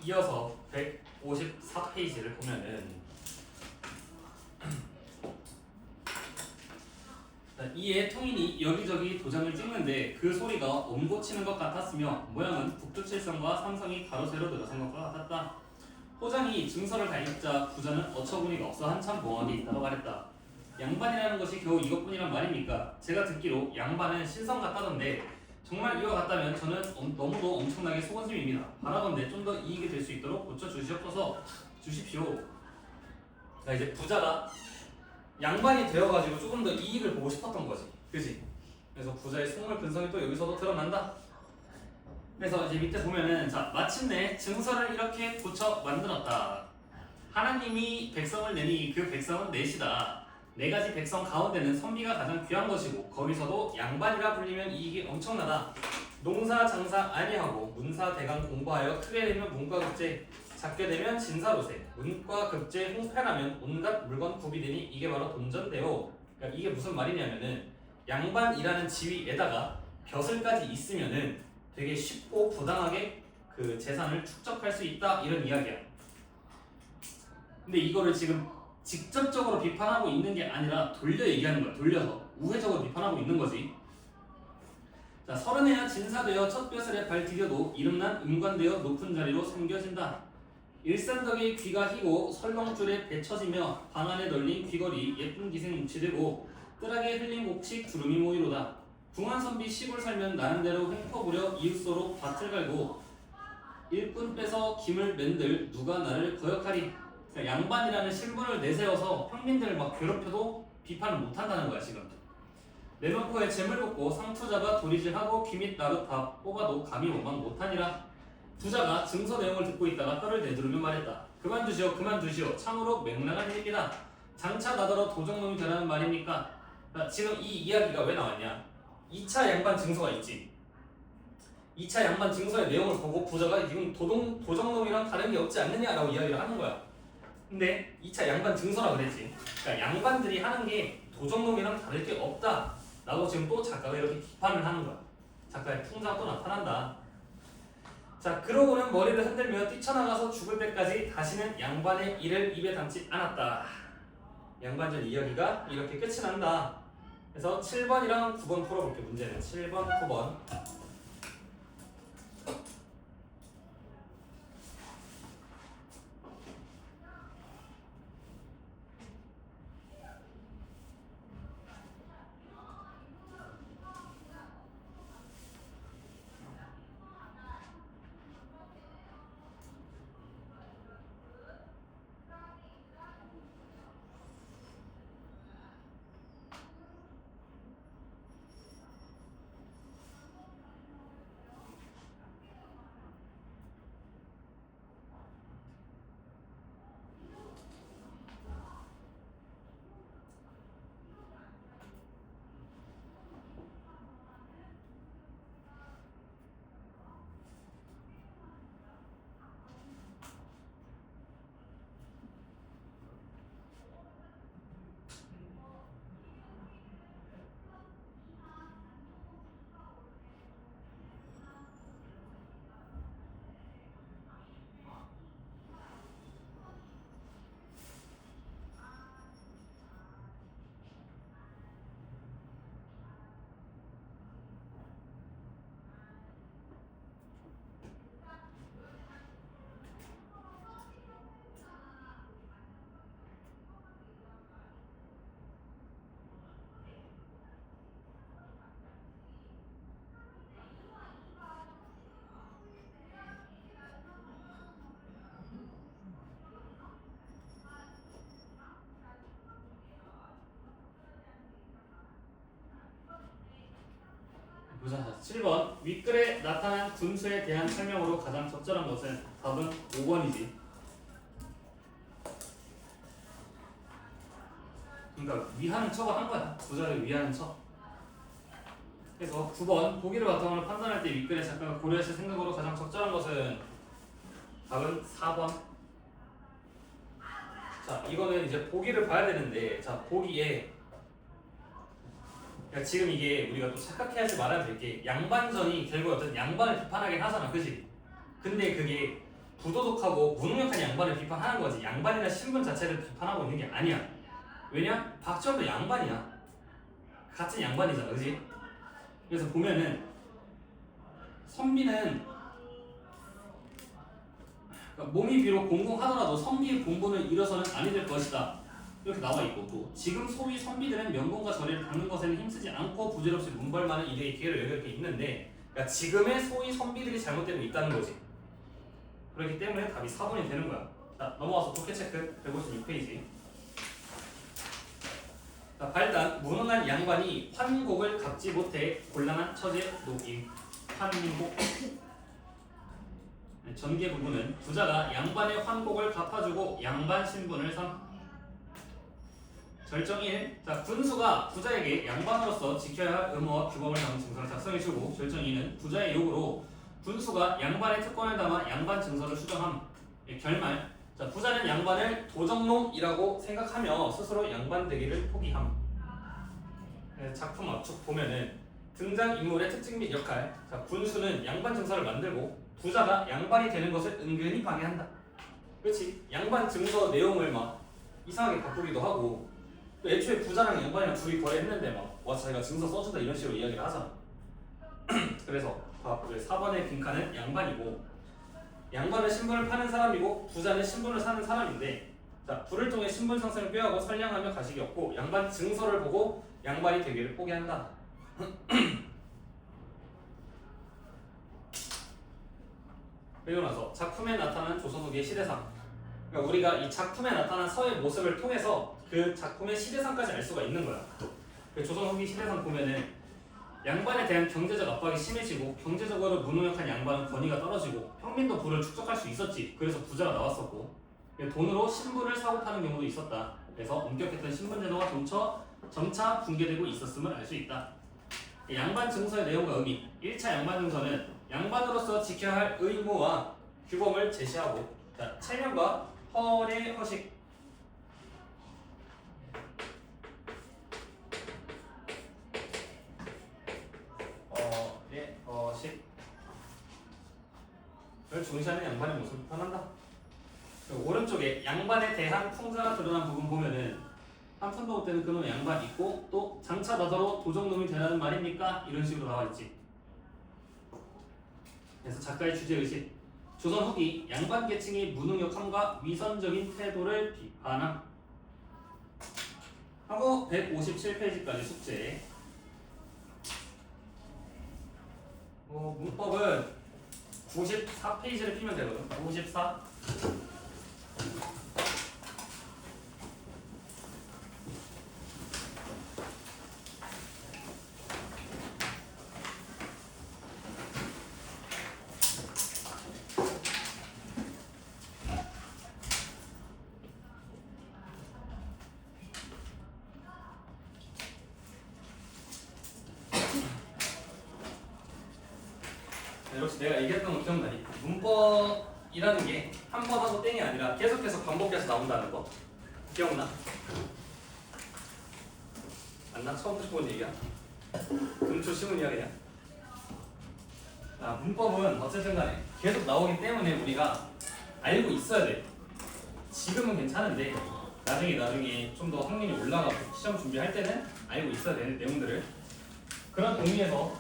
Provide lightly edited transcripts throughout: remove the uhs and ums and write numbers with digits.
이어서 154페이지를 보면은 이에 통인이 여기저기 도장을 찍는데 그 소리가 옴고 치는 것 같았으며 모양은 북두칠성과 삼성이 가로 세로 들어선 것과 같았다. 호장이 증서를 다 읽자 부자는 어처구니가 없어 한참 멍하게 있다가 말했다. 양반이라는 것이 겨우 이것뿐이란 말입니까? 제가 듣기로 양반은 신성 같다던데 정말 이와 같다면 저는 너무도 엄청나게 속은심입니다. 바라건대 좀 더 이익이 될 수 있도록 고쳐주십시오. 그러니까 이제 부자가 양반이 되어가지고 조금 더 이익을 보고 싶었던 거지, 그지? 그래서 부자의 속물 근성이 또 여기서도 드러난다. 그래서 이제 밑에 보면은 자 마침내 증서를 이렇게 고쳐 만들었다. 하나님이 백성을 내니 그 백성은 넷이다. 네 가지 백성 가운데는 선비가 가장 귀한 것이고 거기서도 양반이라 불리면 이익이 엄청나다. 농사 장사 아니하고 문사 대강 공부하여 크게 되면 문과급제, 작게 되면 진사로세, 문과급제 홍패라면 온갖 물건 구비되니 이게 바로 돈전대요. 그러니까 이게 무슨 말이냐면은 양반이라는 지위에다가 벼슬까지 있으면은 되게 쉽고 부당하게 그 재산을 축적할 수 있다 이런 이야기야. 근데 이거를 지금 직접적으로 비판하고 있는 게 아니라 돌려 얘기하는 거야. 돌려서 우회적으로 비판하고 있는 거지. 자, 서른에야 진사되어 첫 벼슬에 발 디뎌도 이름난 음관되어 높은 자리로 섬겨진다. 일산덕의 귀가 희고 설렁줄에 배쳐지며 방 안에 널린 귀걸이 예쁜 기생 뭉치되고 뜰하게 흘린 곡식 두루미 모이로다. 궁한선비 시골 살면 나름대로 횡포부려 이웃서로 밭을 갈고 일꾼 빼서 김을 맨들 누가 나를 거역하리. 그러니까 양반이라는 신분을 내세워서 평민들을 막 괴롭혀도 비판을 못한다는 거야 지금. 내놓고에 재물 붓고 상투 잡아 도리질하고 귀밑 나룻 다 뽑아도 감히 원망 못하니라. 부자가 증서 내용을 듣고 있다가 혀를 내두르며 말했다. 그만두시오. 참으로 맹랑한 일입니다. 장차 나더러 도적놈이 되라는 말입니까? 지금 이 이야기가 왜 나왔냐? 2차 양반 증서가 있지. 2차 양반 증서의 내용을 보고 부자가 지금 도적놈이랑 다른 게 없지 않느냐라고 이야기를 하는 거야. 근데 2차 양반 증서라 그랬지. 그러니까 양반들이 하는 게 도적놈이랑 다를 게 없다 라고 지금 또 작가가 이렇게 비판을 하는 거야. 작가의 풍자가 또 나타난다. 자, 그러고는 머리를 흔들며 뛰쳐나가서 죽을 때까지 다시는 양반의 일을 입에 담지 않았다. 양반전 이야기가 이렇게 끝이 난다. 그래서 7번이랑 9번 풀어볼게. 문제는 7번, 9번. 보자. 7번 윗글에 나타난 군수에 대한 설명으로 가장 적절한 것은 답은 5번이지. 그러니까 위하는 척을 한 거야. 부자를 위하는 척. 그래서 9번 보기를 바탕으로 판단할 때 윗글에 작가가 고려했을 생각으로 가장 적절한 것은 답은 4번. 자, 이거는 이제 보기를 봐야 되는데, 자, 보기에 그러니까 지금 이게 우리가 또 착각해야지 말아야 될 게 양반전이 결국 어쨌든 양반을 비판하긴 하잖아, 그지? 근데 그게 부도덕하고 무능력한 양반을 비판하는 거지. 양반이나 신분 자체를 비판하고 있는 게 아니야. 왜냐? 박지원도 양반이야. 같은 양반이잖아, 그지? 그래서 보면은 선비는 그러니까 몸이 비록 공공하더라도 선비의 본분을 잃어서는 아니 될 것이다. 이렇게 나와 있고 또 지금 소위 선비들은 명분과 절에를 닦는 것에는 힘쓰지 않고 부질없이 문벌만은 이래의 기회를 여겨 이렇게 있는데 그러니까 지금의 소위 선비들이 잘못되고 있다는 거지. 그렇기 때문에 답이 4번이 되는 거야. 자, 넘어와서 독해 체크 156페이지. 자, 발단 무능한 양반이 환곡을 갚지 못해 곤란한 처지에 놓임. 환곡. 전개 부분은 부자가 양반의 환곡을 갚아주고 양반 신분을 삼. 절정 1. 자, 군수가 부자에게 양반으로서 지켜야 할 의무와 규범을 담은 증서를 작성해주고 절정 2는 부자의 요구로 군수가 양반의 특권을 담아 양반 증서를 수정함. 결말. 자, 부자는 양반을 도적놈이라고 생각하며 스스로 양반 되기를 포기함. 작품 압축 보면은 등장인물의 특징 및 역할. 자, 군수는 양반 증서를 만들고 부자가 양반이 되는 것을 은근히 방해한다. 그렇지? 양반 증서 내용을 막 이상하게 바꾸기도 하고 또 애초에 부자랑 양반이랑 둘이 거래했는데 막 와 자기가 증서 써준다 이런 식으로 이야기를 하잖아. 그래서 4번의 빈칸은 양반이고 양반은 신분을 파는 사람이고 부자는 신분을 사는 사람인데 자, 불을 통해 신분 상승을 꾀하고 선량하며 가식이 없고 양반 증서를 보고 양반이 되기를 포기한다. 그리고 나서 작품에 나타난 조선 후기의 시대상. 그러니까 우리가 이 작품에 나타난 서의 모습을 통해서 그 작품의 시대상까지 알 수가 있는 거야. 그 조선 후기 시대상 보면은 양반에 대한 경제적 압박이 심해지고 경제적으로 무능력한 양반은 권위가 떨어지고 평민도 부를 축적할 수 있었지. 그래서 부자가 나왔었고 돈으로 신분을 사고 파는 경우도 있었다. 그래서 엄격했던 신분 제도가 점차 붕괴되고 있었음을 알 수 있다. 양반 증서의 내용과 의미. 1차 양반 증서는 양반으로서 지켜야 할 의무와 규범을 제시하고 자, 체면과 허례 허식 을 중시하는 양반의 모습을 표현한다. 오른쪽에 양반에 대한 풍자가 드러난 부분 보면은 한푼도 못 되는 그놈의 양반 있고 또 장차 나더러 도적놈이 되라는 말입니까? 이런 식으로 나와 있지. 그래서 작가의 주제의식 조선 후기 양반 계층의 무능력함과 위선적인 태도를 비판함. 하고 157페이지까지 숙제. 문법은 94페이지를 피면 되거든. 94. 역시 내가 얘기했던 거 기억나니? 문법이라는 게 한 번 하고 땡이 아니라 계속해서 반복해서 나온다는 거 기억나? 맞나? 처음부터 본 얘기야? 금초 쉬운 이야기냐? 자, 문법은 어쨌든 간에 계속 나오기 때문에 우리가 알고 있어야 돼. 지금은 괜찮은데 나중에 좀 더 확률이 올라가고 시험 준비할 때는 알고 있어야 되는 내용들을 그런 의미에서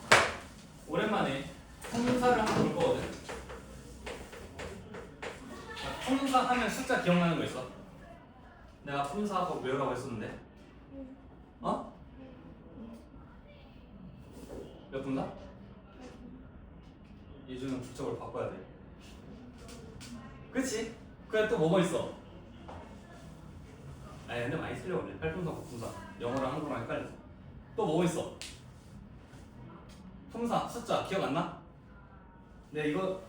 오랜만에 품사를 한번 볼 거거든. 품사 하면 숫자 기억나는 거 있어? 내가 품사하고 외우라고 했었는데 어? 몇 분다? 예준은 부적을 바꿔야 돼. 그치? 그래 또 뭐가 있어? 아니 근데 많이 틀려버려. 8품사, 9품사 영어랑 한국어랑 헷갈려서 또 뭐가 있어? 품사, 숫자 기억 안 나? 네 이거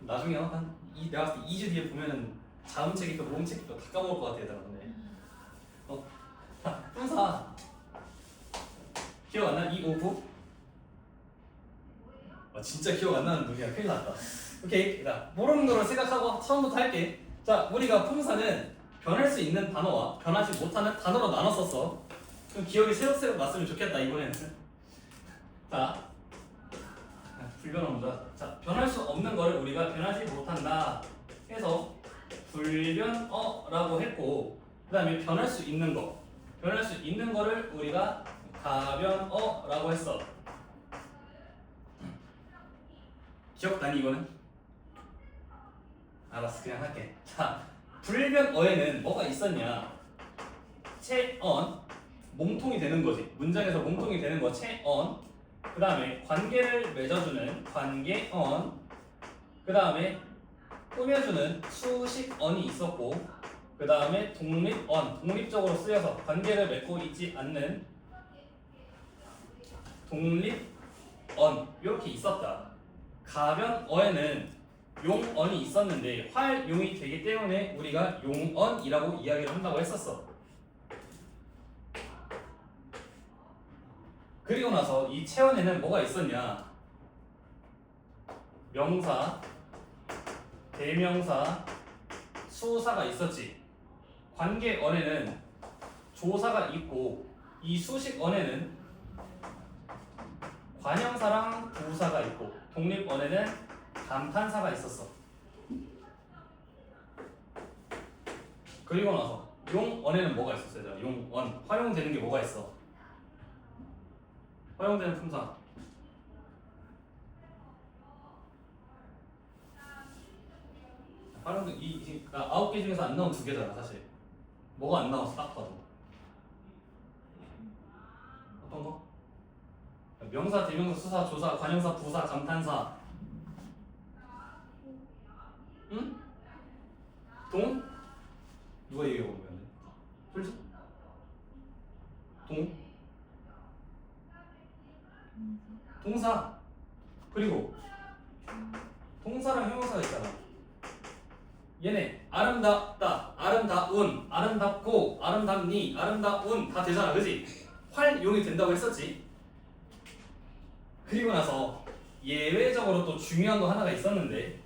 나중에 내가 봤을 때 2주 뒤에 보면은 자음책이표, 모음책이표 다 까먹을 것 같아 얘들아. 근데 품사 기억 안 나? 2, 5, 9? 진짜 기억 안 나는 놈이야. 큰일 났다. 오케이. 자, 모르는 거로 생각하고 처음부터 할게. 자, 우리가 품사는 변할 수 있는 단어와 변하지 못하는 단어로 나눴었어. 좀 기억이 새록새록 났으면 좋겠다 이번에는. 자, 불변 없는 거. 자, 변할 수 없는 거를 우리가 변하지 못한다 해서 불변어라고 했고, 그 다음에 변할 수 있는 거, 변할 수 있는 거를 우리가 가변어라고 했어. 기억나니 이거는? 알았어, 그냥 할게. 자, 불변어에는 뭐가 있었냐? 체언, 몸통이 되는 거지. 문장에서 몸통이 되는 거 체언. 그 다음에 관계를 맺어주는 관계언. 그 다음에 꾸며주는 수식언이 있었고, 그 다음에 독립언, 독립적으로 쓰여서 관계를 맺고 있지 않는 독립언, 이렇게 있었다. 가변어에는 용언이 있었는데 활용이 되기 때문에 우리가 용언이라고 이야기를 한다고 했었어. 그리고 나서 이 체언에는 뭐가 있었냐? 명사, 대명사, 수사가 있었지. 관계언에는 조사가 있고, 이 수식언에는 관형사랑 부사가 있고, 독립언에는 감탄사가 있었어. 그리고 나서 용언에는 뭐가 있었어요? 용언, 활용되는 게 뭐가 있어? 활용되는 품사. 활용된 이 9개 중에서 안 나온 2개잖아 사실. 뭐가 안 나왔어 딱 봐도. 어떤 거? 명사, 대명사, 수사, 조사, 관형사, 부사, 감탄사. 응? 동? 누가 얘기해 보면 돼? 솔직? 동? 동사. 그리고 동사랑 형용사가 있잖아. 얘네 아름답다, 아름다운, 아름답고, 아름답니, 아름다운 다 되잖아, 그지? 활용이 된다고 했었지. 그리고 나서 예외적으로 또 중요한 거 하나가 있었는데,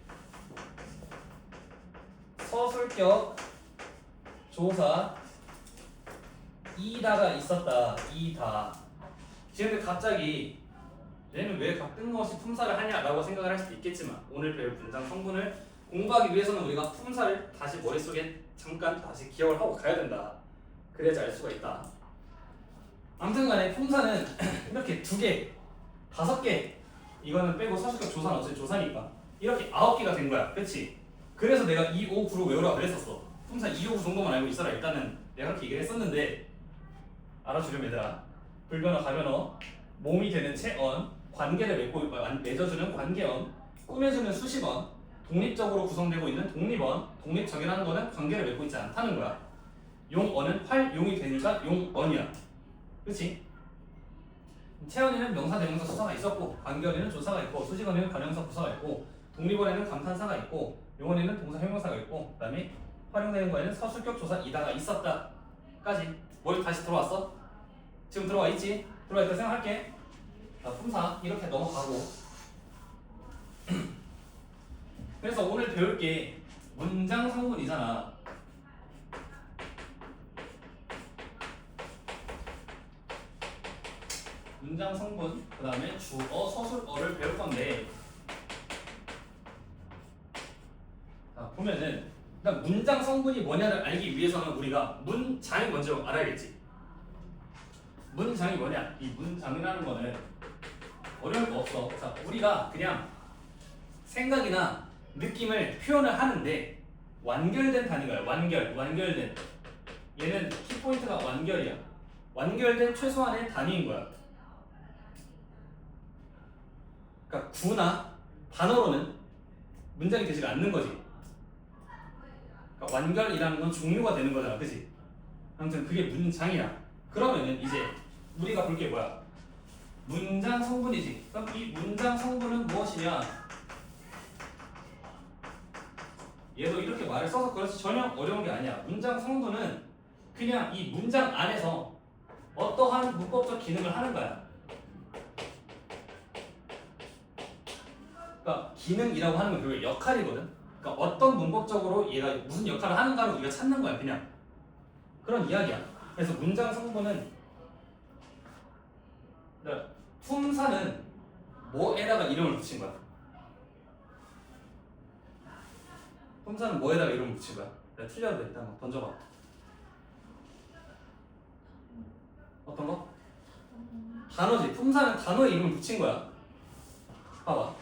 서술격 조사 이다가 있었다. 이다. 지금 근데 갑자기 얘는 왜 뜬금없이 품사를 하냐라고 생각을 할 수도 있겠지만, 오늘 배울 문장 성분을 공부하기 위해서는 우리가 품사를 다시 머릿속에 잠깐 다시 기억을 하고 가야 된다. 그래야지 알 수가 있다. 아무튼 간에 품사는 이렇게 2개, 5개, 이거는 빼고 서술격 조사는 어차피 조사니까 이렇게 9개가 된 거야. 그치? 그래서 내가 2, 5, 9로 외우라고 그랬었어. 품사 2, 5, 9 정도만 알고 있어라. 일단은 내가 그렇게 얘기를 했었는데, 알아주렴 얘들아. 불변어, 가변어, 몸이 되는 체언, 관계를 맺어주는 관계언, 꾸며주는 수식언, 독립적으로 구성되고 있는 독립언, 독립적이라는 거는 관계를 맺고 있지 않다는 거야. 용언은 활용이 되니까 용언이야. 그치? 체언에는 명사, 대명사, 수사가 있었고, 관계언에는 조사가 있고, 수식언에는 관형사, 부사가 있고, 독립언에는 감탄사가 있고, 용언에는 동사, 형용사가 있고, 그 다음에 활용되는 거에는 서술격 조사 이다가 있었다 까지. 머리 다시 들어왔어? 지금 들어와 있지? 들어와 있다 생각할게. 자, 품사 이렇게 넘어가고. 그래서 오늘 배울 게 문장 성분이잖아. 문장 성분, 그 다음에 주어, 서술어를 배울 건데, 자, 보면은 일단 문장 성분이 뭐냐를 알기 위해서는 우리가 문장이 먼저 알아야겠지. 문장이 뭐냐? 이 문장이라는 거는 어려울 거 없어. 자, 우리가 그냥 생각이나 느낌을 표현을 하는데 완결된 단위가 완결된. 얘는 키포인트가 완결이야. 완결된 최소한의 단위인 거야. 그러니까 구나 단어로는 문장이 되지 않는 거지. 그러니까 완결이라는 건 종류가 되는 거잖아, 그치? 아무튼 그게 문장이야. 그러면은 이제 우리가 볼 게 뭐야? 문장 성분이지. 그럼 이 문장 성분은 무엇이냐? 얘도 이렇게 말을 써서 그렇지 전혀 어려운 게 아니야. 문장 성분은 그냥 이 문장 안에서 어떠한 문법적 기능을 하는 거야. 그러니까 기능이라고 하는 건 결국 역할이거든. 그러니까 어떤 문법적으로 얘가 무슨 역할을 하는가를 우리가 찾는 거야, 그냥. 그런 이야기야. 그래서 문장 성분은 품사는 뭐에다가 이름을 붙인 거야? 품사는 뭐에다가 이름을 붙인 거야? 내가 틀려도 돼. 일단 막 던져봐. 어떤 거? 단어지. 품사는 단어에 이름을 붙인 거야. 봐봐.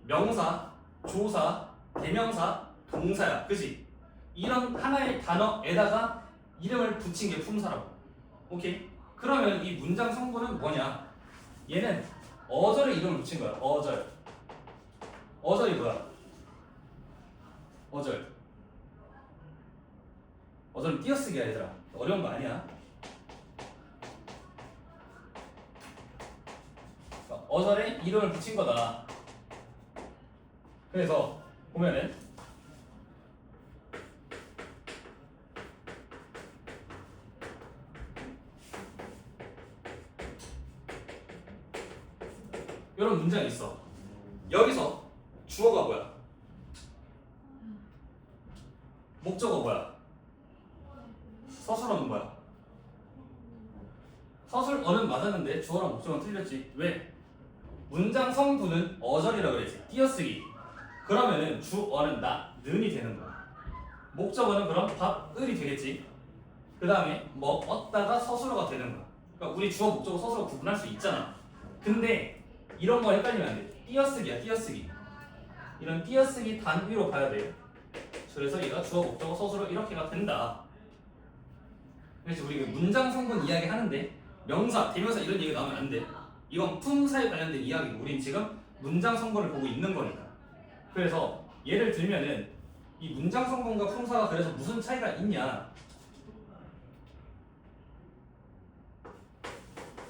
명사, 조사, 대명사, 동사야. 그지? 이런 하나의 단어에다가 이름을 붙인 게 품사라고. 오케이? 그러면 이 문장 성분은 뭐냐? 얘는 어절에 이름을 붙인 거야. 어절. 어절이 뭐야? 어절. 어절은 띄어쓰기야 얘들아. 어려운 거 아니야. 어절에 이름을 붙인 거다. 그래서 보면은 이런 문장이 있어. 여기서 주어가 뭐야? 목적어 뭐야? 서술어는 뭐야? 서술어는 맞았는데 주어랑 목적어는 틀렸지. 왜? 문장 성분은 어절이라고 그랬지. 띄어쓰기. 그러면은 주어는 는이 되는 거야. 목적어는 그럼 을이 되겠지. 그 다음에 뭐 얻다가 서술어가 되는 거야. 그러니까 우리 주어 목적어 서술어 구분할 수 있잖아. 근데 이런 거 헷갈리면 안 돼. 띄어쓰기야 띄어쓰기. 이런 띄어쓰기 단위로 봐야 돼요. 그래서 얘가 주어 목적어 서술어 이렇게가 된다. 그래서 우리 문장 성분 이야기 하는데 명사, 대명사 이런 얘기 나오면 안 돼. 이건 품사에 관련된 이야기고 우린 지금 문장 성분을 보고 있는 거니까. 그래서 예를 들면은 이 문장 성분과 품사가 그래서 무슨 차이가 있냐?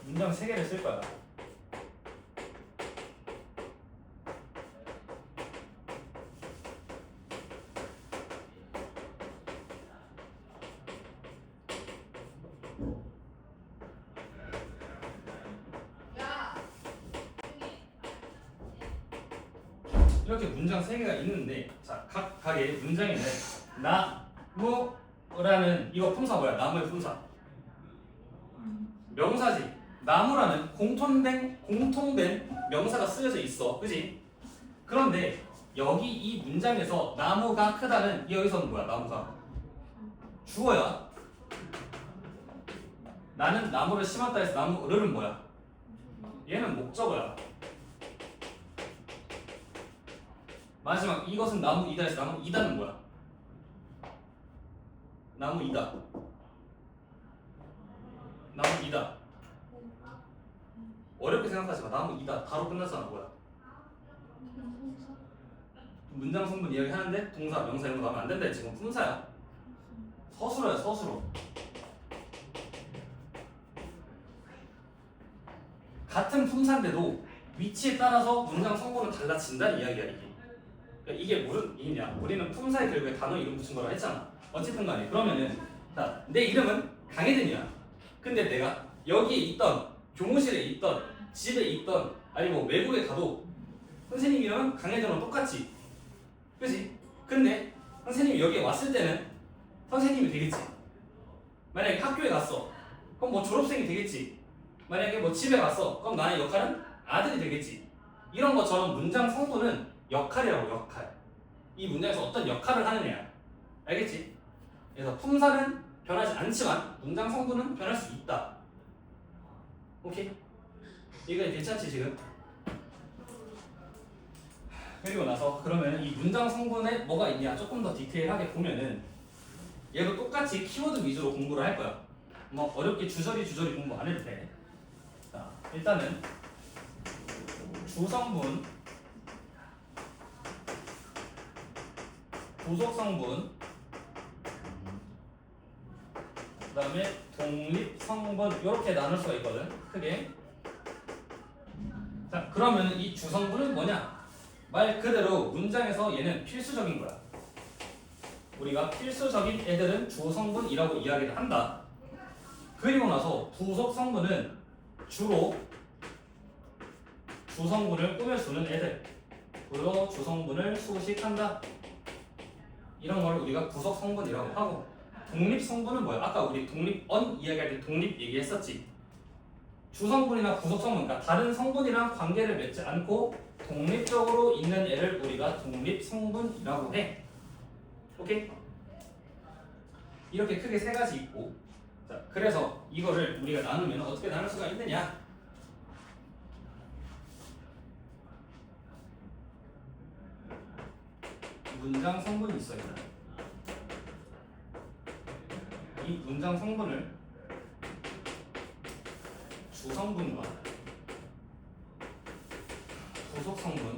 문장 3개를 쓸 거야. 이렇게 문장 3개가 있는데 자, 각각의 문장에는 나무라는 이거 품사 뭐야? 나무의 품사 명사지. 나무라는 공통된 명사가 쓰여져 있어. 그지? 그런데 여기 이 문장에서 나무가 크다는 여기서는 뭐야? 나무가 주어야. 나는 나무를 심었다 해서 나무를 뭐야? 얘는 목적어야. 마지막 이것은 나무이다 해서 나무이다는 뭐야? 나무이다. 나무이다. 어렵게 생각하지 마. 나무이다. 바로 끝났잖아. 뭐야? 문장 성분 이야기 하는데 동사, 명사 이런 거 나오면 안 된다. 지금 품사야. 서술어야 서술어. 같은 품사인데도 위치에 따라서 문장 성분은 달라진다는 이야기야 이게. 그러니까 이게 무슨 의미냐? 우리는 품사의 결국에 단어 이름 붙인 거라 했잖아. 어쨌든 간에 그러면은 자, 내 이름은 강혜진이야. 근데 내가 여기에 있던 교무실에 있던 집에 있던 아니 뭐 외국에 가도 선생님 이름은 강혜진이랑 똑같지. 그치? 근데 선생님이 여기에 왔을 때는 선생님이 되겠지. 만약에 학교에 갔어. 그럼 뭐 졸업생이 되겠지. 만약에 뭐 집에 갔어. 그럼 나의 역할은 아들이 되겠지. 이런 것처럼 문장 성분은 역할이라고. 역할. 이 문장에서 어떤 역할을 하느냐. 알겠지? 그래서 품사는 변하지 않지만 문장 성분은 변할 수 있다. 오케이? 이거 괜찮지 지금? 그리고 나서 그러면 이 문장 성분에 뭐가 있냐 조금 더 디테일하게 보면은 얘도 똑같이 키워드 위주로 공부를 할 거야. 뭐 어렵게 주저리 공부 안 해도 돼. 자, 일단은 주성분, 부속성분, 그 다음에 독립성분 이렇게 나눌 수가 있거든. 크게. 자, 그러면 이 주성분은 뭐냐? 말 그대로 문장에서 얘는 필수적인 거야. 우리가 필수적인 애들은 주성분이라고 이야기를 한다. 그리고 나서 부속성분은 주로 주성분을 꾸며주는 애들. 주로 주성분을 수식한다. 이런 걸 우리가 부속 성분이라고 하고, 독립 성분은 뭐야? 아까 우리 독립언 이야기할 때 독립 얘기했었지. 주성분이나 부속 성분, 그러니까 다른 성분이랑 관계를 맺지 않고 독립적으로 있는 애를 우리가 독립 성분이라고 해. 오케이? 이렇게 크게 세 가지 있고, 자, 그래서 이거를 우리가 나누면 어떻게 나눌 수가 있느냐? 문장 성분이 있어요. 이 문장 성분을 주성분과 부속 성분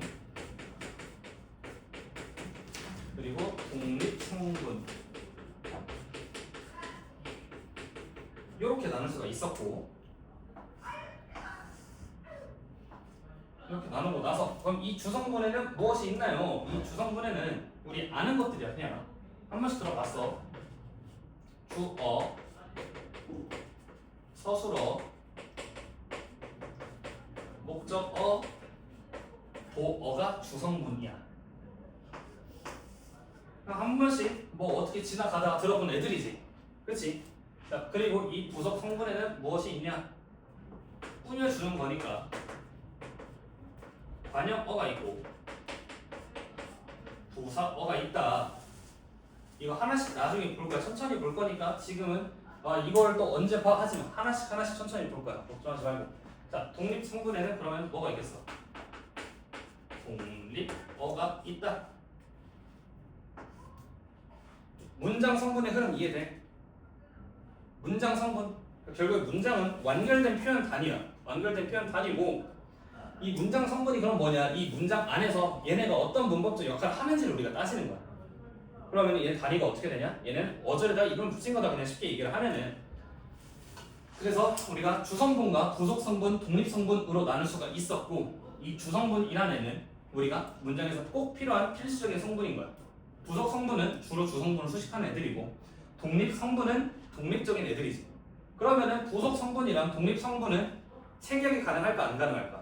그리고 독립 성분 이렇게 나눌 수가 있었고, 이렇게 나누고 나서 그럼 이 주성분에는 무엇이 있나요? 이 주성분에는 우리 아는 것들이야. 그냥 한 번씩 들어봤어. 주어, 서술어, 목적어, 보어가 주성분이야. 한 번씩 뭐 어떻게 지나가다가 들어본 애들이지, 그렇지? 자, 그리고 이 부속 성분에는 무엇이 있냐? 꾸며주는 거니까 관형어가 있고 부사어가 있다. 이거 하나씩 나중에 볼 거야. 천천히 볼 거니까 지금은 이걸 또 언제 봐 하지 마. 하나씩 천천히 볼 거야. 걱정하지 말고. 자, 독립 성분에는 그러면 뭐가 있겠어? 독립어가 있다. 문장 성분의 흐름 이해돼? 문장 성분. 결국 문장은 완결된 표현 단위야. 완결된 표현 단위고, 이 문장 성분이 그럼 뭐냐? 이 문장 안에서 얘네가 어떤 문법적 역할을 하는지를 우리가 따지는 거야. 그러면 얘 단위가 어떻게 되냐? 얘는 어절에다 이름 붙인 거다. 그냥 쉽게 얘기를 하면은. 그래서 우리가 주성분과 부속성분, 독립성분으로 나눌 수가 있었고, 이 주성분이라는 애는 우리가 문장에서 꼭 필요한 필수적인 성분인 거야. 부속성분은 주로 주성분을 수식하는 애들이고, 독립성분은 독립적인 애들이지. 그러면은 부속성분이랑 독립성분은 생략이 가능할까 안 가능할까?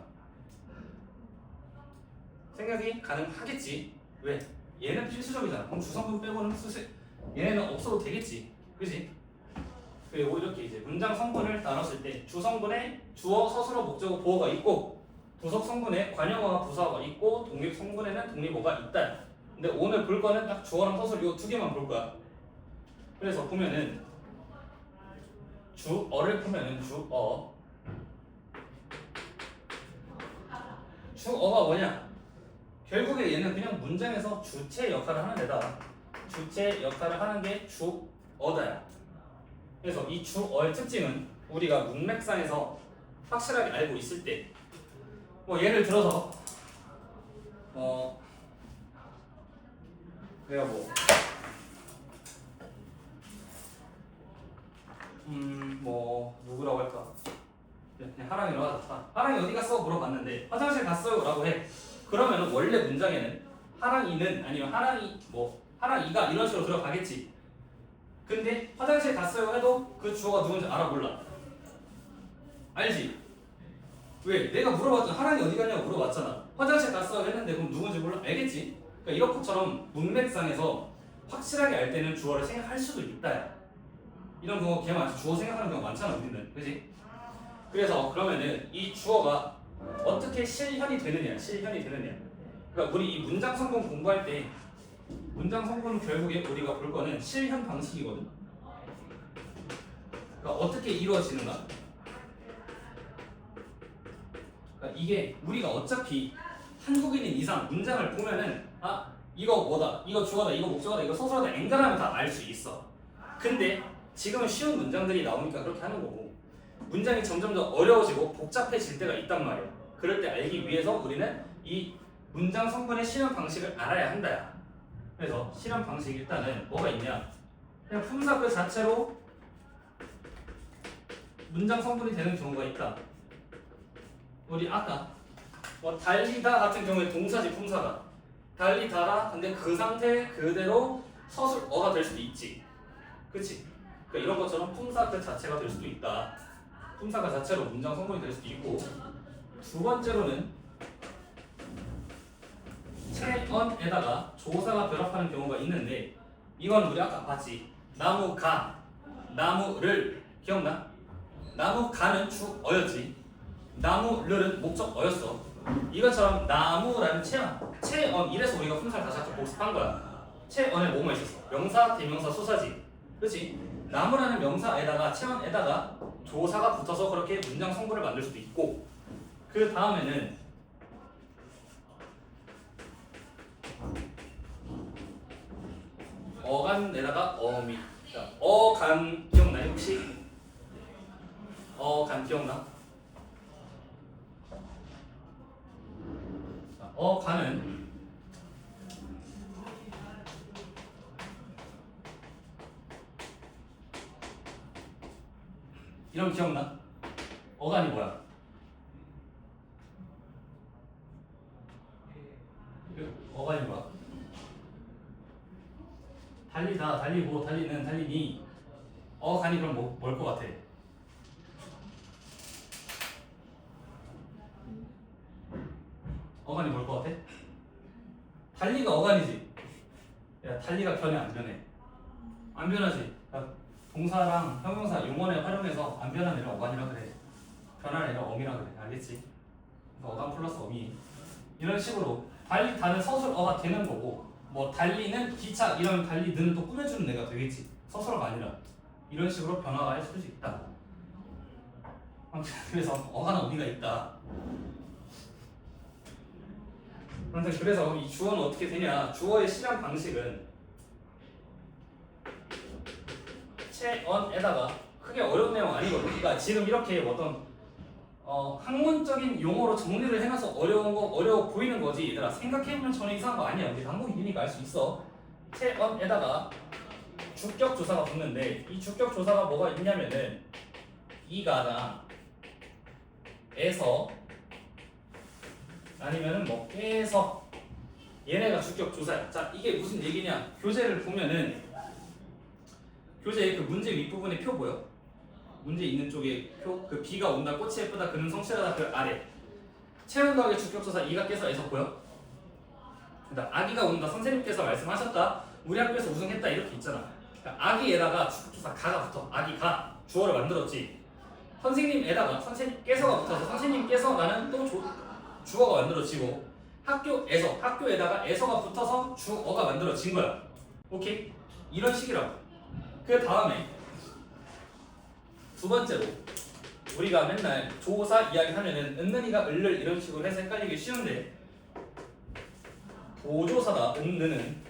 생략이 가능하겠지. 왜? 얘는 필수적이잖아. 그럼 주성분 빼고는 얘네는 없어도 되겠지. 그지? 그리고 이렇게 이제 문장 성분을 나눴을 때 주성분에 주어, 서술어, 목적어, 보어가 있고, 부속 성분에 관형어와 부사어가 있고, 독립 성분에는 독립어가 있다. 근데 오늘 볼 거는 딱 주어랑 서술 이 두 개만 볼 거야. 그래서 보면은 주어를 보면은 주어가 뭐냐? 결국에 얘는 그냥 문장에서 주체 역할을 하는 애다. 주체 역할을 하는 게 주어다야. 그래서 이 주어의 특징은 우리가 문맥상에서 확실하게 알고 있을 때, 뭐 예를 들어서 내가 누구라고 할까? 그냥 하랑이라고 하자. 하랑이 어디 갔어? 물어봤는데 화장실 갔어요 라고 해. 그러면 원래 문장에는 하랑이는 아니면 하랑이가 이런 식으로 들어가겠지. 근데 화장실 갔어요 해도 그 주어가 누군지 알아 몰라? 알지? 왜? 내가 물어봤잖아. 하랑이 어디 갔냐고 물어봤잖아. 화장실 갔어요 했는데 그럼 누군지 몰라? 알겠지? 그러니까 이런 것처럼 문맥상에서 확실하게 알 때는 주어를 생각할 수도 있다. 이런 경우 개 많지. 주어 생각하는 경우 많잖아 우리는. 그지? 그래서 그러면은 이 주어가 어떻게 실현이 되느냐. 그러니까 우리 이 문장 성분 공부할 때 문장 성분은 결국에 우리가 볼 거는 실현 방식이거든. 그러니까 어떻게 이루어지는가? 그러니까 이게 우리가 어차피 한국인인 이상 문장을 보면은 이거 뭐다, 이거 주어다, 이거 목적어다, 이거 서술어다 엔간하면 다 알 수 있어. 근데 지금은 쉬운 문장들이 나오니까 그렇게 하는 거고, 문장이 점점 더 어려워지고 복잡해질 때가 있단 말이야. 그럴 때 알기 위해서 우리는 이 문장 성분의 실현 방식을 알아야 한다야. 그래서 실현 방식 일단은 뭐가 있냐? 그냥 품사 그 자체로 문장 성분이 되는 경우가 있다. 우리 아까 달리다 같은 경우에 동사지 품사가 달리다라. 근데 그 상태 그대로 서술어가 될 수도 있지. 그치? 그러니까 이런 것처럼 품사 그 자체가 될 수도 있다. 품사가 자체로 문장 성분이 될 수도 있고, 두 번째로는 체언에다가 조사가 결합하는 경우가 있는데, 이건 우리 아까 봤지. 나무가, 나무를 기억나? 나무가는 주어였지. 나무를은 목적어였어. 이것처럼 나무라는 체언 이래서 우리가 품사를 다시 한번 복습한 거야. 체언에 뭐뭐 있었어? 명사, 대명사, 수사지. 그렇지? 나무라는 명사에다가 체언에다가 조사가 붙어서 그렇게 문장 성분을 만들 수도 있고, 그 다음에는 어간에다가 어미. 자, 어간 기억나요 혹시? 어간 기억나? 자, 어간은 이런 기억나? 어간이 뭐야? 어간이 뭐야? 달리다, 달리고, 달리는, 달리니. 어간이 그럼 뭘 것 같아? 어간이 뭘 것 같아? 달리가 어간이지. 야, 달리가 변해 안 변해? 안 변하지. 그러니까 동사랑 형용사 용언에 활용해서 안 변한 애를 어간이라 그래. 변한 애를 어미라 그래. 알겠지? 그래서 어간 플러스 어미. 이런 식으로 달리다는 서술어가 되는 거고, 뭐 달리는 기차 이런 달리는 또 꾸며주는 애가 되겠지. 서술어가 아니라 이런 식으로 변화가 할 수도 있다. 아무튼 그래서 어간 어미가 있다. 아무튼 그래서 이 주어는 어떻게 되냐? 주어의 실현 방식은 체언에다가 크게 어려운 내용 아니거든. 그러니까 지금 이렇게 어떤 학문적인 용어로 정리를 해놔서 어려워 보이는 거지. 얘들아 생각해보면 전혀 이상한 거 아니야. 우리 한국인이니까 알 수 있어. 체언에다가 주격 조사가 붙는데 이 주격 조사가 뭐가 있냐면은 이가나 에서 아니면은 뭐 깨서 얘네가 주격 조사야. 자 이게 무슨 얘기냐? 교재를 보면은 교재의 그 문제 윗부분에 표 보여? 문제 있는 쪽에 표, 그 비가 온다, 꽃이 예쁘다, 그는 성실하다 그 아래 체험과학의 주격조사 이가 깨서 에서 보여? 그다음 아기가 온다, 선생님께서 말씀하셨다, 우리 학교에서 우승했다 이렇게 있잖아. 그러니까 아기에다가 주격조사 가가 붙어. 아기가 주어를 만들었지. 선생님에다가 선생님께서가 붙어서 선생님께서 라는 또 주어가 만들어지고, 학교에다가 에서가 붙어서 주어가 만들어진 거야. 오케이? 이런 식이라고. 그 다음에 두 번째로 우리가 맨날 조사 이야기 하면은 은는이가 을를 이런 식으로 해서 헷갈리기 쉬운데, 보조사다 은는은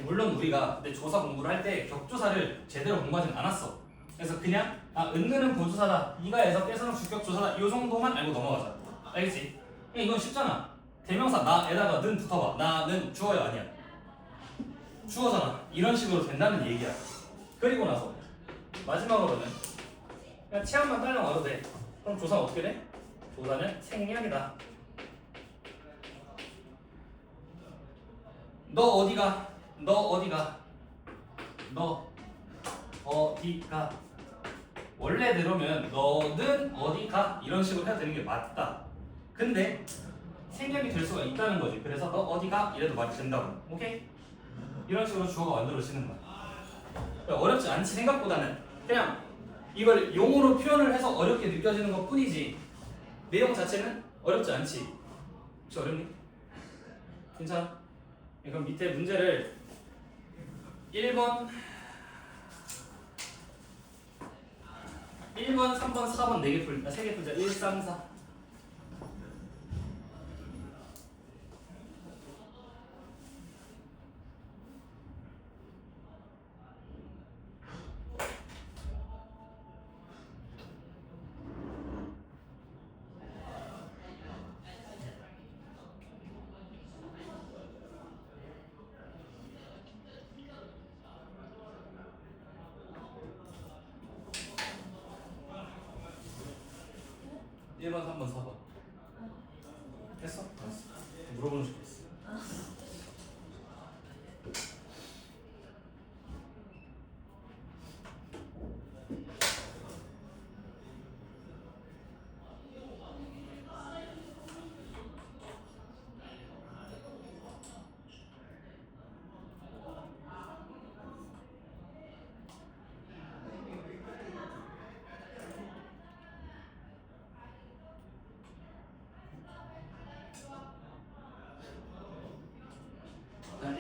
물론 우리가 근데 조사 공부를 할 때 격조사를 제대로 공부하진 않았어. 그래서 그냥 은는은 보조사다, 이가에서 깨서는 주격조사다 이 정도만 알고 넘어가자. 알겠지? 이건 쉽잖아. 대명사 나에다가 는 붙어봐. 나는 주어야 아니야? 주어잖아. 이런 식으로 된다는 얘기야. 그리고 나서 마지막으로는 그냥 체험만 딸랑 와도 돼. 그럼 조사는 어떻게 돼? 조사는 생략이다. 너 어디가? 너 어디가? 너 어디가? 원래대로면 너는 어디가? 이런 식으로 해야 되는 게 맞다. 근데 생략이 될 수가 있다는 거지. 그래서 너 어디가? 이래도 말이 된다고. 오케이? 이런 식으로 주어가 만들어지는 거야. 그러니까 어렵지 않지. 생각보다는 그냥 이걸 용어로 표현을 해서 어렵게 느껴지는 것 뿐이지 내용 자체는 어렵지 않지. 혹시 어렵니? 괜찮아? 그럼 밑에 문제를 1번, 3번, 4번 4개 풀자. 3개 풀자. 1, 3, 4. 번 3번, 4번. 했어? 알았어. 물어보는 줄 알았어. 1번,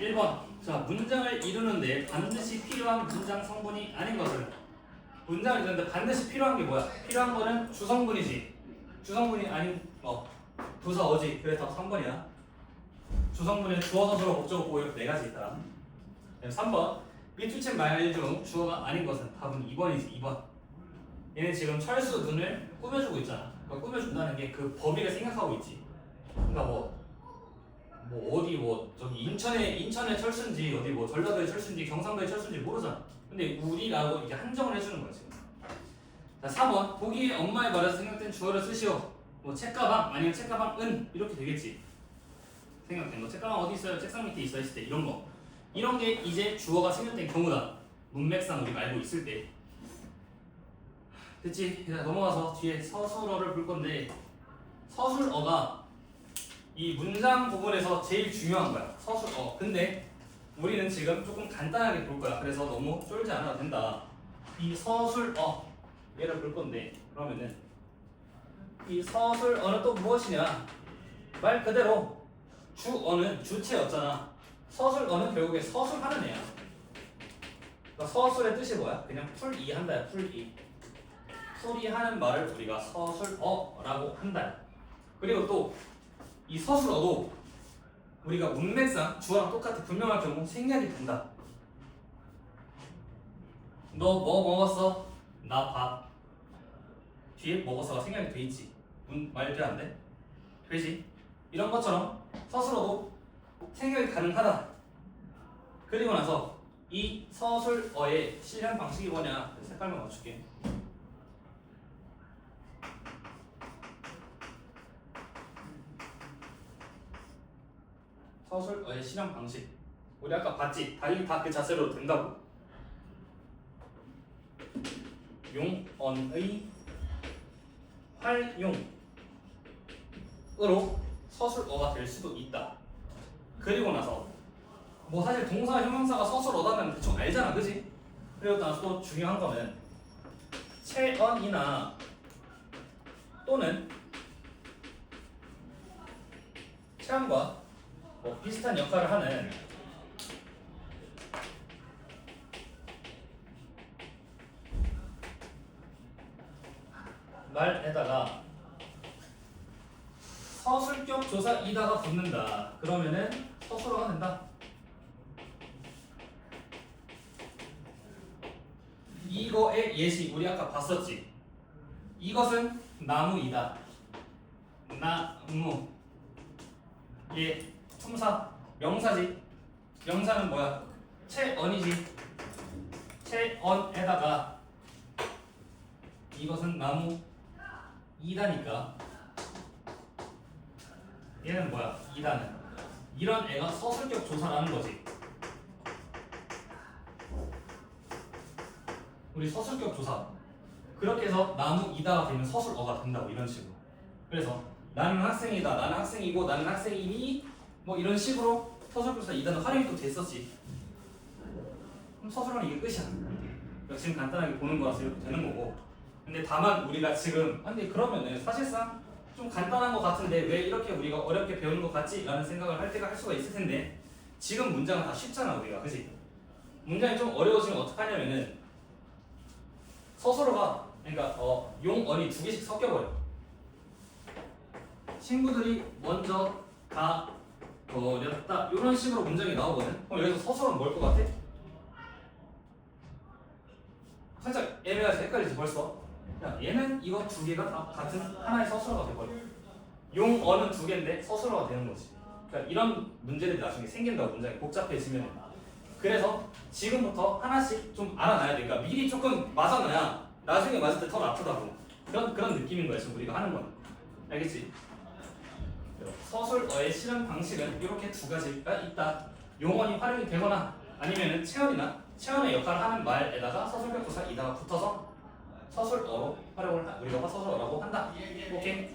1번. 자, 문장을 이루는데 반드시 필요한 문장 성분이 아닌 것은. 문장을 이루는데 반드시 필요한 게 뭐야? 필요한 거는 주성분이지. 주성분이 아닌 부사 어지. 그래서 3번이야. 주성분은 주어, 서술어, 목적어, 보호 이렇게 네 가지 있다. 3번. 밑줄친 말 중 주어가 아닌 것은. 답은 2번이지. 2번. 얘는 지금 철수 눈을 꾸며주고 있잖아. 그러니까 꾸며준다는 게 그 범위를 생각하고 있지. 그러니까 어디 저기 인천의 철수인지 어디 전라도의 철수인지 경상도의 철수인지 모르잖아. 근데 우리라고 이제 한정을 해주는 거야 지금. 자, 4번. 보기에 엄마의 말에서 생각된 주어를 쓰시오. 책가방 아니면 책가방은 이렇게 되겠지. 생각된 거. 책가방 어디 있어요? 책상 밑에 있어 있을 때 이런 거. 이런 게 이제 주어가 생략된 경우다. 문맥상 우리가 알고 있을 때. 됐지? 넘어가서 뒤에 서술어를 볼 건데 서술어가 이 문장 부분에서 제일 중요한 거야. 서술어. 근데 우리는 지금 조금 간단하게 볼 거야. 그래서 너무 쫄지 않아도 된다. 이 서술어 얘를 볼 건데 그러면은 이 서술어는 또 무엇이냐? 말 그대로 주어는 주체였잖아. 서술어는 결국에 서술하는 애야. 그러니까 서술의 뜻이 뭐야? 그냥 풀이한다야. 풀이하는 말을 우리가 서술어라고 한다. 그리고 또 이 서술어도 우리가 문맥상 주어랑 똑같이 분명할 경우 생략이 된다. 너 뭐 먹었어? 나 밥. 뒤에 먹었어가 생략이 돼 있지. 말도 안 돼? 되지? 이런 것처럼 서술어도 생략이 가능하다. 그리고 나서 이 서술어의 실현 방식이 뭐냐? 색깔만 맞출게. 서술어의 실현 방식. 우리 아까 봤지? 다 그 자세로 된다고. 용언의 활용으로 서술어가 될 수도 있다. 그리고 나서 사실 동사, 형용사가 서술어다는 대충 알잖아, 그지? 그리고 나서 또 중요한 거는 체언이나 또는 체언과 비슷한 역할을 하는 말에다가 서술격 조사 이다가 붙는다. 그러면은 서술어가 된다. 이거의 예시 우리 아까 봤었지. 이것은 나무이다. 나무. 얘 품사 명사지. 명사는 뭐야? 체언이지. 체언에다가 이것은 나무이다니까 얘는 뭐야? 이다는 이런 애가 서술격 조사라는 거지. 우리 서술격 조사 그렇게 해서 나무이다가 되면 서술어가 된다고. 이런 식으로. 그래서 나는 학생이다, 나는 학생이고, 나는 학생이니 이런 식으로 서술교사 이단은 활용이 또 됐었지. 그럼 서술어는 이게 끝이야. 그러니까 지금 간단하게 보는 거라서 이렇게 되는 거고. 근데 다만 우리가 지금 근데 그러면은 사실상 좀 간단한 것 같은데 왜 이렇게 우리가 어렵게 배우는 것 같지? 라는 생각을 할 때가 할 수가 있을 텐데 지금 문장은 다 쉽잖아 우리가. 그치? 문장이 좀 어려워지면 어떡하냐면은 서술어가 그러니까 용언이 두 개씩 섞여버려. 친구들이 먼저 가버렸다 이런 식으로 문장이 나오거든. 그럼 여기서 서술어는 뭘 것 같아? 살짝 애매하지? 헷갈리지 벌써? 야, 얘는 이거 두 개가 다 같은 하나의 서술어가 돼버려. 용어는 두 개인데 서술어가 되는 거지. 그러니까 이런 문제들이 나중에 생긴다고. 문장이 복잡해지면. 그래서 지금부터 하나씩 좀 알아놔야 돼. 그러니까 미리 조금 맞아놔야 나중에 맞을 때 더 나쁘다고. 그런 느낌인 거야 지금 우리가 하는 건. 알겠지? 서술어의 실현 방식은 이렇게 두 가지가 있다. 용언이 활용이 되거나 아니면은 체언의 역할을 하는 말에다가 서술격 조사 이다가 붙어서 서술어로 활용을 우리가 서술어라고 한다. 오케이?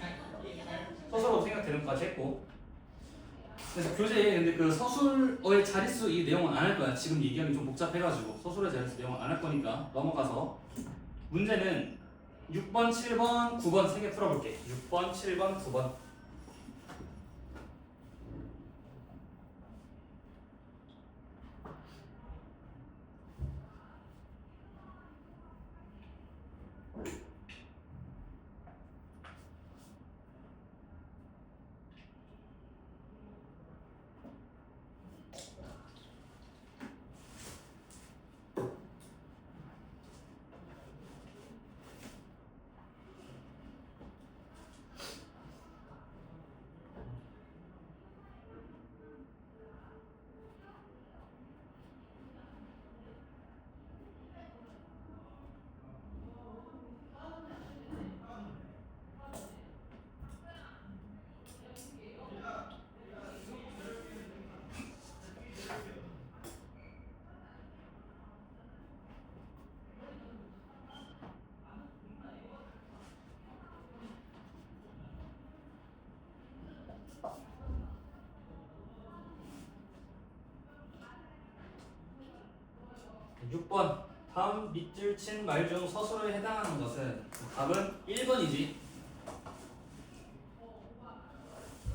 서술어로 생각되는 것까지 했고. 그래서 교재에 근데 그 서술어의 자릿수 이 내용은 안 할 거야. 지금 얘기하기 좀 복잡해가지고 서술어의 자릿수 내용은 안 할 거니까 넘어가서 문제는 6번, 7번, 9번 3개 풀어볼게. 6번, 7번, 9번. 6번 다음 밑줄 친 말 중 서술어에 해당하는 것은 답은 1번이지.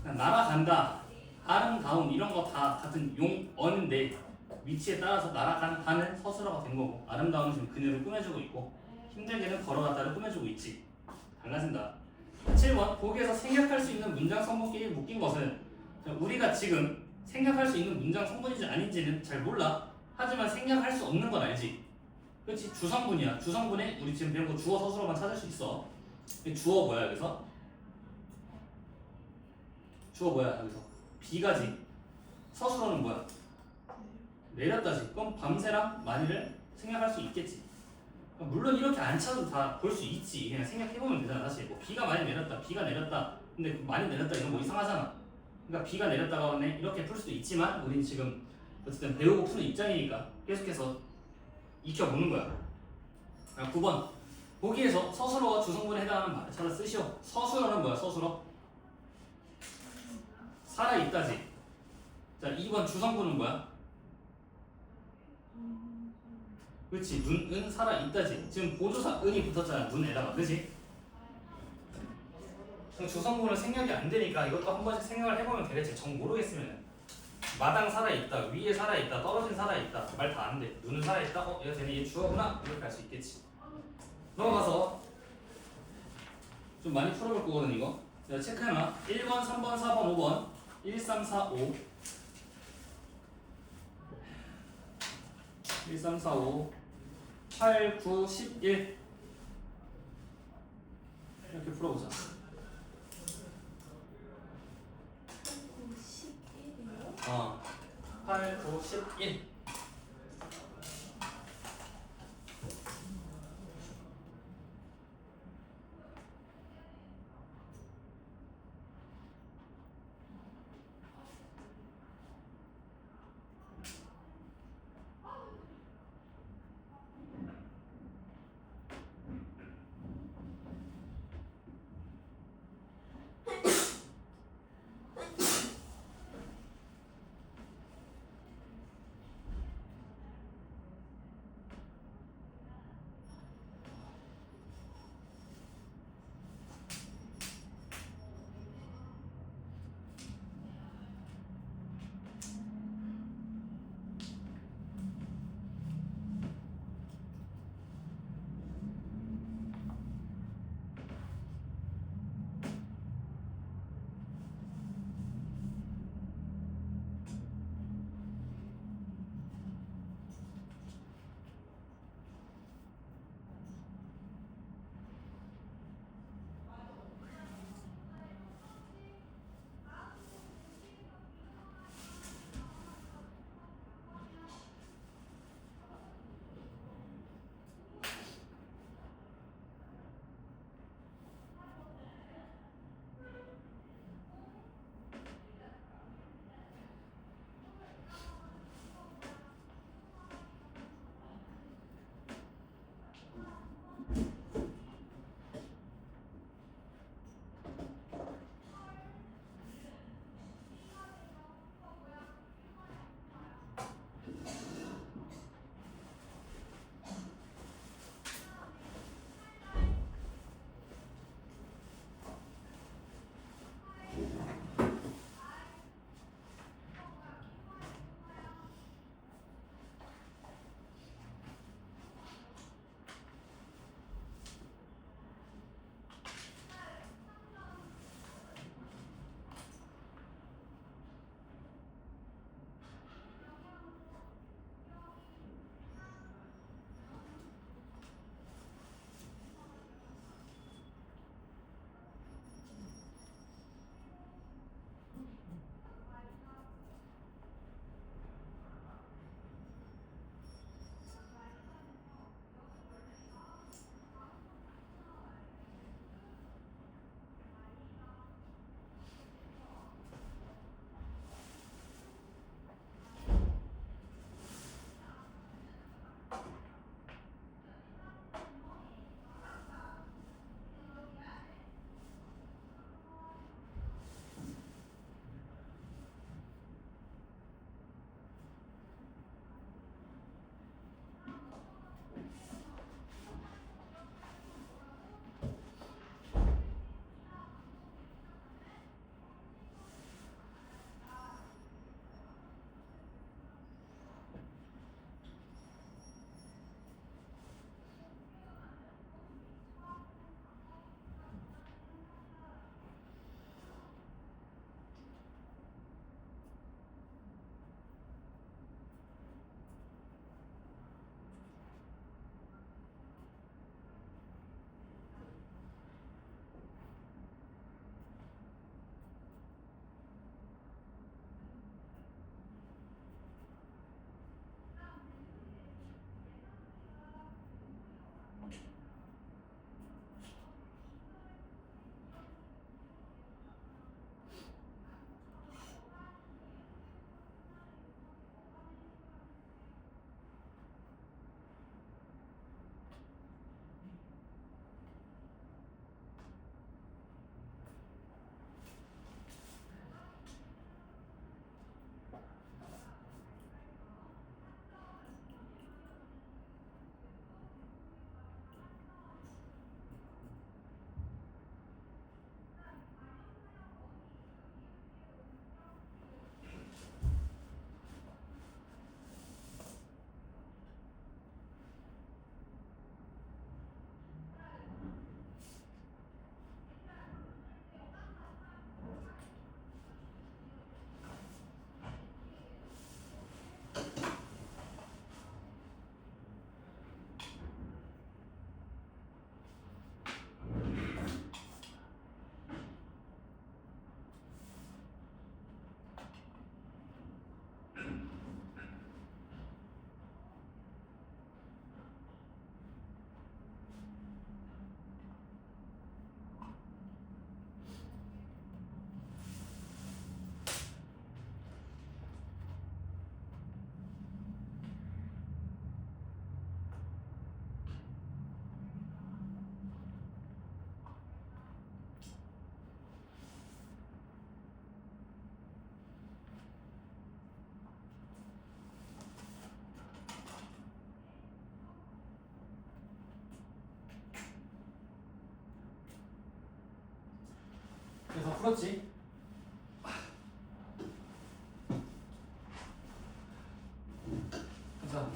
날아간다, 아름다움 이런 거 다 같은 용어인데 위치에 따라서 날아간다는 서술어가 된 거고 아름다움은 지금 그녀를 꾸며주고 있고 힘들게는 걸어갔다를 꾸며주고 있지. 달라진다. 7번 보기에서 생략할 수 있는 문장 성분끼리 묶인 것은 우리가 지금 생략할 수 있는 문장 성분인지 아닌지는 잘 몰라. 하지만 생략할 수 없는 건 알지. 그렇지? 주성분이야. 주성분에 우리 지금 배운 거 주어 서술어만 찾을 수 있어. 주어 뭐야 여기서? 주어 뭐야 여기서? 비가지. 서술어는 뭐야? 내렸다지. 그럼 밤새랑 많이를 생략할 수 있겠지. 물론 이렇게 안 찾아도 다 볼 수 있지. 그냥 생각해보면 되잖아. 사실 뭐 비가 많이 내렸다, 비가 내렸다. 근데 많이 내렸다 이런 거 이상하잖아. 그러니까 비가 내렸다가 왔네 이렇게 풀 수도 있지만 우린 지금 어쨌든 배우고 푸는 입장이니까 계속해서 익혀보는 거야. 9번 보기에서 서술어와 주성분에 해당하는 말을 찾아 쓰시오. 서술어는 뭐야? 서술어? 살아있다지. 자 2번 주성분은 뭐야? 그렇지. 눈은 살아있다지. 지금 보조사 은이 붙었잖아. 눈에다가. 그치? 주성분은 생략이 안 되니까 이것도 한 번씩 생각을 해보면 되겠지. 정 모르겠으면 마당 살아있다, 위에 살아있다, 떨어진 살아있다 말 다 안 돼. 눈은 살아있다? 얘가 쟤네 얘 주어구나? 이렇게 할 수 있겠지. 넘어가서 좀 많이 풀어볼 거거든 이거. 자 체크해놔. 1번, 3번, 4번, 5번 1, 3, 4, 5 1, 3, 4, 5 8, 9, 11 이렇게 풀어보자. 8, 9, 11 1, 풀었지? 자,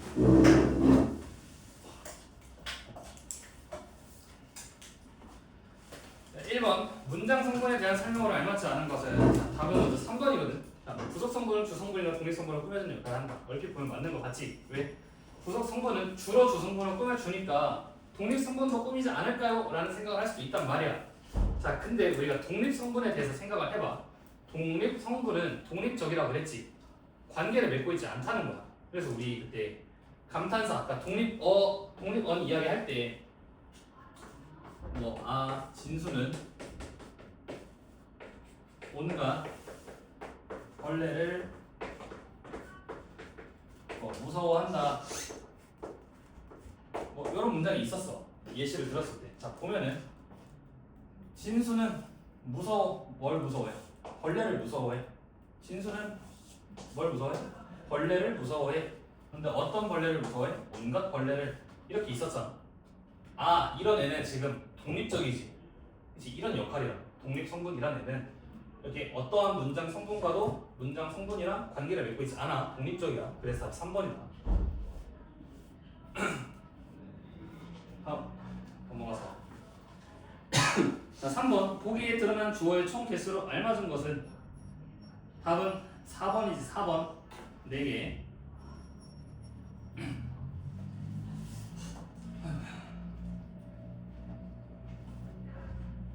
1번 문장 성분에 대한 설명으로 알맞지 않은 것은 자, 답은 먼저 3번이거든. 자, 부속 성분은 주 성분이나 독립 성분을 꾸며주는 역할을 한다. 얼핏 보면 맞는 거 같지? 왜? 부속 성분은 주로 주 성분을 꾸며주니까 독립 성분도 꾸미지 않을까요? 라는 생각을 할 수도 있단 말이야. 자, 근데 우리가 독립 성분에 대해서 생각을 해봐. 독립 성분은 독립적이라고 그랬지. 관계를 맺고 있지 않다는 거야. 그래서 우리 그때 감탄사 아까 독립언 이야기 할 때 진수는 온갖 벌레를 무서워한다. 이런 문장이 있었어. 예시를 들었을 때. 자, 보면은 진수는 뭘 무서워해? 벌레를 무서워해. 진수는 뭘 무서워해? 벌레를 무서워해. 근데 어떤 벌레를 무서워해? 온갖 벌레를. 이렇게 있었잖아. 아, 이런 애는 지금 독립적이지. 그치? 이런 역할이야. 독립 성분이란 애는 이렇게 어떠한 문장 성분과도 문장 성분이랑 관계를 맺고 있지 않아. 독립적이야. 그래서 답 3번이다. 다음 넘어가서 자, 3번 보기에 드러난 주어의 총 개수로 알맞은 것은 답은 4번이지. 4번 4개.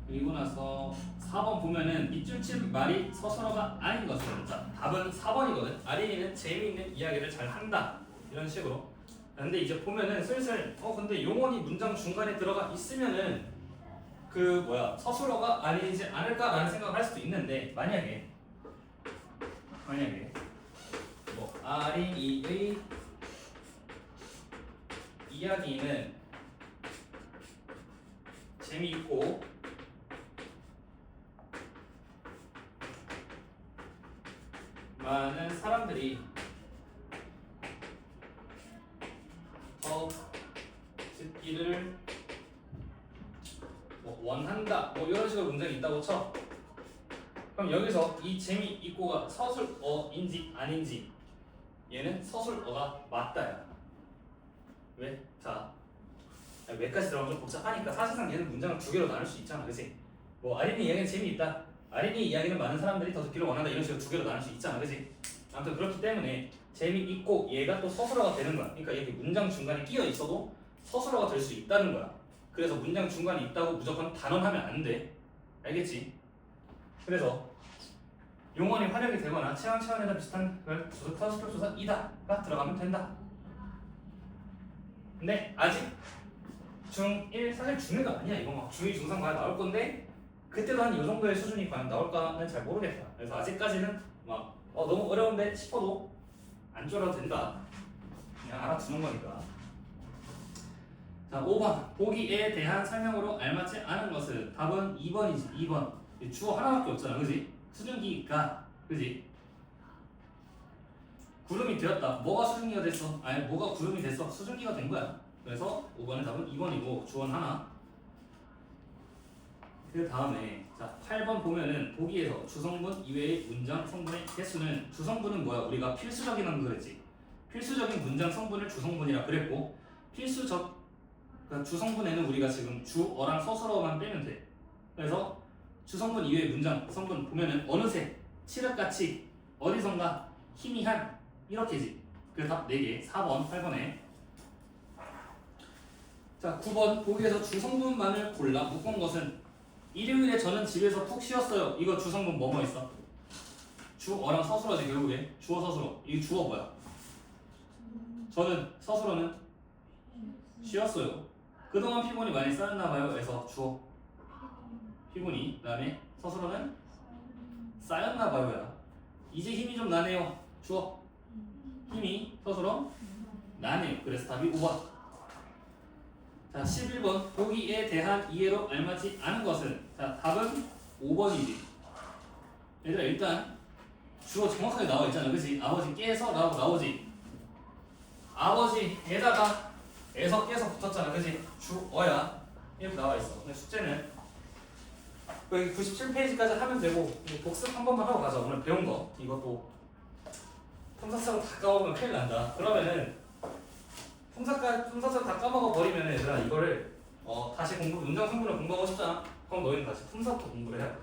그리고 나서 4번 보면은 밑줄 친 말이 서술어가 아닌 것은 자, 답은 4번이거든. 아린이는 재미있는 이야기를 잘 한다. 이런 식으로. 근데 이제 보면은 슬슬 근데 용언이 문장 중간에 들어가 있으면은 서술어가 아니지 않을까라는 생각을 할 수도 있는데 만약에 아린이의 이야기는 재미있고 많은 사람들이 듣기를 원한다. 이런 식으로 문장이 있다고 쳐. 그럼 여기서 이 재미있고가 서술어인지 아닌지 얘는 서술어가 맞다야. 왜? 자, 왜까지 들어가면 좀 복잡하니까 사실상 얘는 문장을 2개로 나눌 수 있잖아. 그치? 아린이 이야기는 재미있다. 아린이 이야기는 많은 사람들이 더 듣기를 원한다. 이런 식으로 2개로 나눌 수 있잖아. 그치? 아무튼 그렇기 때문에 재미있고 얘가 또 서술어가 되는 거야. 그러니까 이렇게 문장 중간에 끼어 있어도 서술어가 될 수 있다는 거야. 그래서 문장 중간에 있다고 무조건 단언하면 안 돼. 알겠지? 그래서 용언이 활용이 되거나 체형체언이나 비슷한 걸 서술표 조사 이다가 들어가면 된다. 근데 아직 중1 사실 중1가 아니야. 이거 막 중2 중3 과연 나올 건데 그때도 한 이 정도의 수준이 과연 나올까는 잘 모르겠다. 그래서 아직까지는 너무 어려운데 싶어도 안 쫄아도 된다. 그냥 알아두는 거니까. 자, 5번 보기에 대한 설명으로 알맞지 않은 것은 답은 2번이지. 2번 주어 하나밖에 없잖아. 그지? 수증기가 그지? 구름이 되었다. 뭐가 수증기가 됐어? 아니 뭐가 구름이 됐어? 수증기가 된 거야. 그래서 5번의 답은 2번이고 주어는 하나. 그 다음에 자 8번 보면은 보기에서 주성분 이외의 문장 성분의 개수는 주성분은 뭐야? 우리가 필수적이라는 거 그랬지. 필수적인 문장 성분을 주성분이라 그랬고 그러니까 주성분에는 우리가 지금 주어랑 서술어만 빼면 돼. 그래서 주성분 이외의 문장 성분 보면은 어느새 칠흑같이 어디선가 희미한 이렇게지. 그래서 답 4개 4번 8번에 자 9번 보기에서 주성분만을 골라 묶은 것은 일요일에 저는 집에서 푹 쉬었어요. 이거 주성분 뭐뭐 있어? 주어랑 서술어지 결국에. 주어 서술어. 이 주어 뭐야? 저는 서술어는 쉬었어요. 그동안 피곤이 많이 쌓였나봐요. 그래서 주어 피곤이. 그 다음에 서술어는 쌓였나봐요야. 이제 힘이 좀 나네요. 주어 힘이 서술어 나네요. 그래서 답이 5번. 자 11번 보기에 대한 이해로 알맞지 않은 것은 자 답은 5번이지. 얘들아 일단 주어 정확하게 나와 있잖아. 그치? 아버지 깨서 라고 나오지. 아버지에다가 에서 깨서 붙었잖아. 그치? 주어야 이렇게 나와 있어. 근데 숙제는 여기 97페이지까지 하면 되고 복습 한 번만 하고 가자. 오늘 배운 거 이것도 품사처럼 다 까먹으면 큰일 난다. 그러면은 품사처럼 다 까먹어 버리면 얘들아 이거를 다시 문장 성분을 공부하고 싶잖아. 그럼 너희는 다시 품사부터 공부를 해야 돼.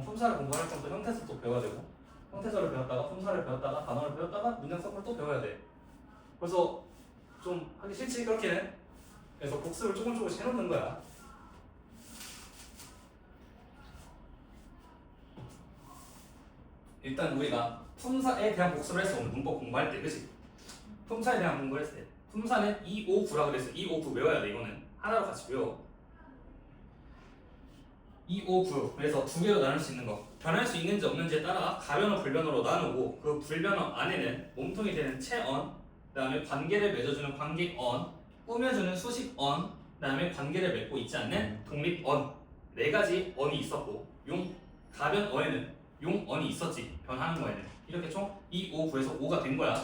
품사를 공부할 정도 형태서 또 배워야 되고 형태서를 배웠다가 품사를 배웠다가 단어를 배웠다가 문장 성분을 또 배워야 돼. 그래서 좀 하기 싫지 그렇게는. 그래서 복습을 조금씩 해놓는 거야. 일단 우리가 품사에 대한 복습을 했어. 오늘 문법 공부할 때 그치? 품사에 대한 공부를 했을 때 품사는 2, 5, 9라고 그랬어. 2, 5, 9 외워야 돼. 이거는 하나로 같이 외워. 2, 5, 9 그래서 두 개로 나눌 수 있는 거 변할 수 있는지 없는지에 따라 가변어 불변어로 나누고 그 불변어 안에는 몸통이 되는 체언 그 다음에 관계를 맺어주는 관계언 꾸며주는 수식언 그 다음에 관계를 맺고 있지 않는 독립언 네 가지 언이 있었고 가변어에는 용언이 있었지. 변하는 거에는 이렇게 총 2, 5, 9에서 5가 된 거야.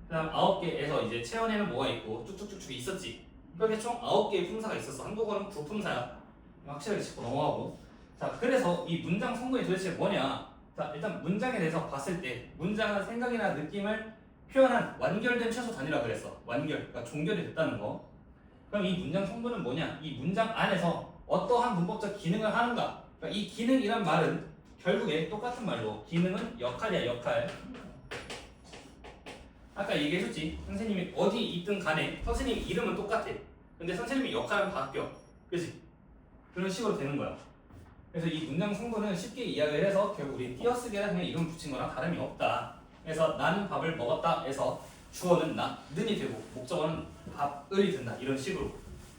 그 다음 9개에서 이제 체언에는 뭐가 있고 쭉쭉쭉쭉 있었지. 그렇게 총 9개의 품사가 있었어. 한국어는 구품사야. 확실하게 짚고 넘어가고. 자, 그래서 이 문장 성분이 도대체 뭐냐? 자, 일단 문장에 대해서 봤을 때 문장의 생각이나 느낌을 표현한 완결된 최소 단위라고 그랬어. 완결, 그러니까 종결이 됐다는 거. 그럼 이 문장 성분은 뭐냐? 이 문장 안에서 어떠한 문법적 기능을 하는가? 그러니까 이 기능이란 말은 결국에 똑같은 말로 기능은 역할이야. 역할. 아까 얘기해줬지. 선생님이 어디 있든 간에 선생님 이름은 똑같아. 근데 선생님이 역할은 바뀌어. 그치? 그런 식으로 되는 거야. 그래서 이 문장 성분은 쉽게 이야기를 해서 결국 우리 띄어쓰기랑 그냥 이름 붙인 거랑 다름이 없다. 그래서 나는 밥을 먹었다 해서 주어는 는이 되고 목적어는 밥을이 된다. 이런 식으로.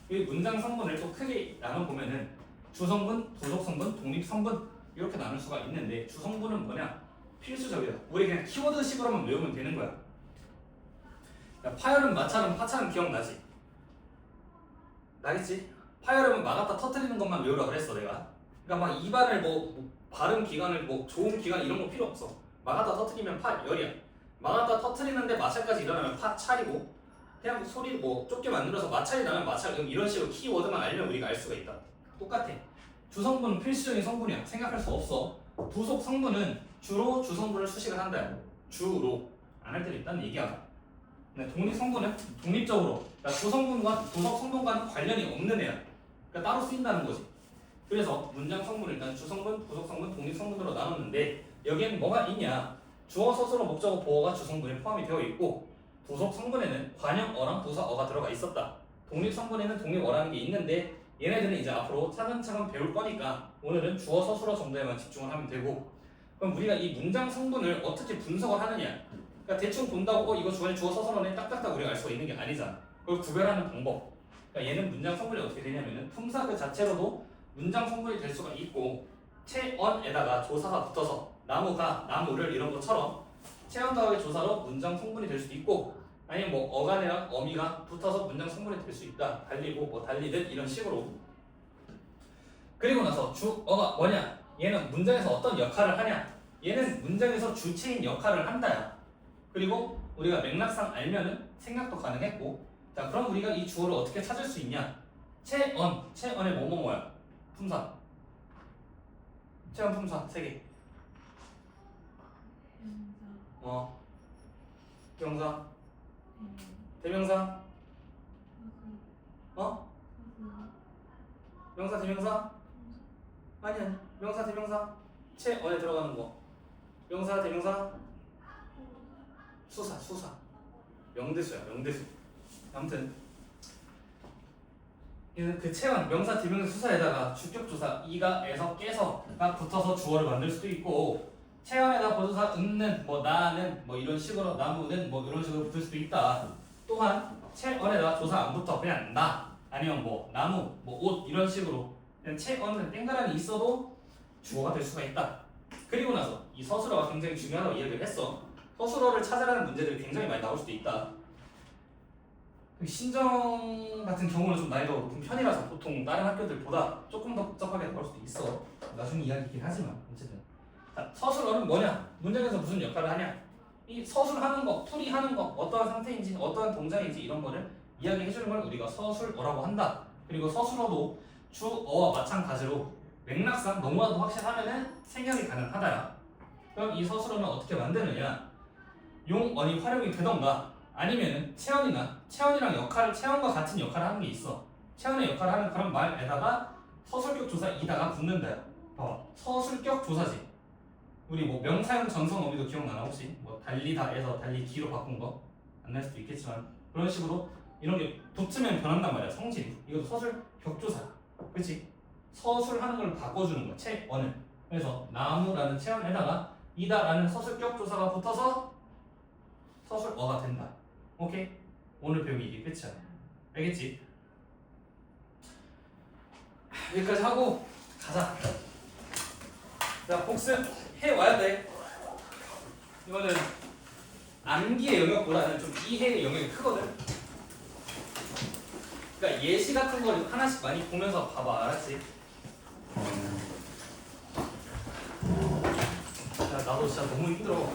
이 문장 성분을 또 크게 나눠보면은 주성분, 부속성분, 독립성분 이렇게 나눌 수가 있는데 주성분은 뭐냐? 필수적이다. 우리 그냥 키워드식으로만 외우면 되는 거야. 파열음, 마찰음, 파찰음 기억나지? 나겠지? 파열음은 막았다 터뜨리는 것만 외우라고 그랬어 내가. 그러니까 막 입안을 발음 기관을 좋은 기관 이런 거 필요 없어. 막았다 터뜨리면 열이야. 막았다 터뜨리는데 마찰까지 일어나면 파찰이고 그냥 소리 좁게 만들어서 마찰이 나면 마찰음 이런 식으로 키워드만 알면 우리가 알 수가 있다. 똑같아. 주성분은 필수적인 성분이야. 생각할 수 없어. 부속 성분은 주로 주성분을 수식을 한다. 주로 안 할 때도 있다는 얘기야. 근데 독립 성분은 독립적으로 그러니까 주성분과 부속 성분과는 관련이 없는 애야. 그러니까 따로 쓰인다는 거지. 그래서 문장 성분을 일단 주성분, 부속 성분, 독립 성분으로 나눴는데 여기에는 뭐가 있냐? 주어, 서술어, 목적어, 보어가 주성분에 포함이 되어 있고 부속 성분에는 관형어랑 부사어가 들어가 있었다. 독립 성분에는 독립어라는 게 있는데 얘네들은 이제 앞으로 차근차근 배울 거니까 오늘은 주어, 서술어 정도에만 집중을 하면 되고 그럼 우리가 이 문장 성분을 어떻게 분석을 하느냐? 그러니까 대충 본다고 이거 주어, 서술어네 딱딱딱 우리가 알 수가 있는 게 아니잖아. 그걸 구별하는 방법. 그러니까 얘는 문장 성분이 어떻게 되냐면은 품사 그 자체로도 문장 성분이 될 수가 있고 체언에다가 조사가 붙어서 나무를 이런 것처럼 체언 다음에 조사로 문장 성분이 될 수도 있고 아니면 어간이랑 어미가 붙어서 문장 성분이 될 수 있다. 달리고 달리듯 이런 식으로. 그리고 나서 주어가 뭐냐? 얘는 문장에서 어떤 역할을 하냐? 얘는 문장에서 주체인 역할을 한다야. 그리고 우리가 맥락상 알면은 생각도 가능했고 자 그럼 우리가 이 주어를 어떻게 찾을 수 있냐? 체언의 뭐야? 품사. 체언 품사 3개. 명사. 대명사. 명사 대명사? 아니야. 명사 대명사. 체언에 들어가는 거. 명사 대명사. 수사. 명대수야. 아무튼 그 체언, 명사, 대명사, 수사에다가 주격조사 이가에서 깨서가 붙어서 주어를 만들 수도 있고 체언에다 보조사 는 나는 이런 식으로 나무는 이런 식으로 붙을 수도 있다. 또한 체언에다 조사 안 붙어 그냥 나 아니면 나무 옷 이런 식으로 그냥 체언은 땡가란이 있어도 주어가 될 수가 있다. 그리고 나서 이 서술어가 굉장히 중요하다고 이야기를 했어. 서술어를 찾으라는 문제들이 굉장히 많이 나올 수도 있다. 신정 같은 경우는 좀 난이도가 높은 편이라서 보통 다른 학교들보다 조금 더 복잡하게 나올 수도 있어. 나중에 이야기긴 하지만 어쨌든 자, 서술어는 뭐냐? 문장에서 무슨 역할을 하냐? 이 서술하는 거, 풀이하는 거, 어떠한 상태인지, 어떠한 동작인지 이런 거를 이야기해주는 걸 우리가 서술어라고 한다. 그리고 서술어도 주어와 마찬가지로 맥락상 너무나도 확실하면은 생략이 가능하다야. 그럼 이 서술어는 어떻게 만드느냐? 용언이 활용이 되던가 아니면은 채원이랑 채원과 같은 역할을 하는 게 있어. 채원의 역할을 하는 그런 말에다가 서술격 조사 이다가 붙는다. 서술격 조사지. 우리 뭐 명사형 전성 어휘도 기억나나 혹시? 뭐 달리다에서 달리기로 바꾼 거 안 날 수도 있겠지만 그런 식으로 이런 게 붙으면 변한단 말이야. 성질이. 이것도 서술격 조사. 그렇지? 서술하는 걸 바꿔주는 거야. 채원을. 그래서 나무라는 채원에다가 이다라는 서술격 조사가 붙어서 서술어가 된다. 오케이? 오늘 배우기 이게 끝이야. 알겠지? 여기까지 하고 가자. 자, 복습해 와야 돼. 이거는 암기의 영역보다는 좀 이해의 영역이 크거든. 그러니까 예시 같은 걸 하나씩 많이 보면서 봐봐. 알았지? 야, 나도 진짜 너무 힘들어.